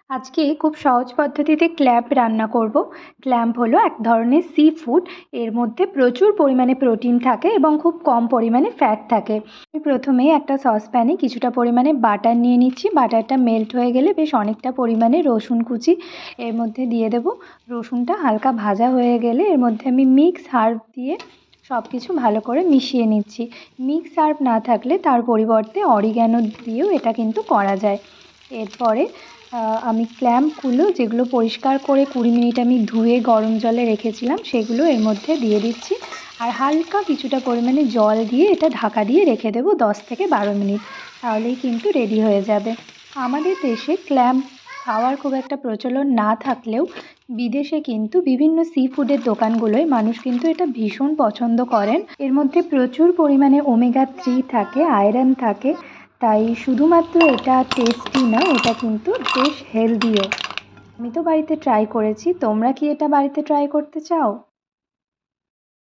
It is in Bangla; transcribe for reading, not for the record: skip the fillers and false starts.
আজকে খুব সহজ পদ্ধতিতে ক্ল্যাম্প রান্না করব। ক্ল্যাম্প হলো এক ধরনের সি ফুড। এর মধ্যে প্রচুর পরিমাণে প্রোটিন থাকে এবং খুব কম পরিমাণে ফ্যাট থাকে। আমি প্রথমে একটা সসপ্যানে কিছুটা পরিমাণে বাটার নিয়ে নিচ্ছি। বাটারটা মেল্ট হয়ে গেলে বেশ অনেকটা পরিমাণে রসুন কুচি এর মধ্যে দিয়ে দেব। রসুনটা হালকা ভাজা হয়ে গেলে এর মধ্যে আমি মিক্স হার্ব দিয়ে সব কিছু ভালো করে মিশিয়ে নিচ্ছি। মিক্স হার্ব না থাকলে তার পরিবর্তে অরিগ্যানো দিয়েও এটা কিন্তু করা যায়। এরপরে আমি ক্ল্যাম্পগুলো যেগুলো পরিষ্কার করে 20 মিনিট আমি ধুয়ে গরম জলে রেখেছিলাম সেগুলো এর মধ্যে দিয়ে দিচ্ছি। আর হালকা কিছুটা পরিমাণে জল দিয়ে এটা ঢাকা দিয়ে রেখে দেবো 10 থেকে 12 মিনিট। তাহলেই কিন্তু রেডি হয়ে যাবে। আমাদের দেশে ক্ল্যাম্প খাওয়ার খুব একটা প্রচলন না থাকলেও বিদেশে কিন্তু বিভিন্ন সি ফুডের দোকানগুলোয় মানুষ কিন্তু এটা ভীষণ পছন্দ করেন। এর মধ্যে প্রচুর পরিমাণে ওমেগা 3 থাকে, আয়রন থাকে। তাই শুধুমাত্র এটা টেস্টি না, এটা কিন্তু বেশ হেলদিও। আমি তো বাড়িতে ট্রাই করেছি। তোমরা কি এটা বাড়িতে ট্রাই করতে চাও?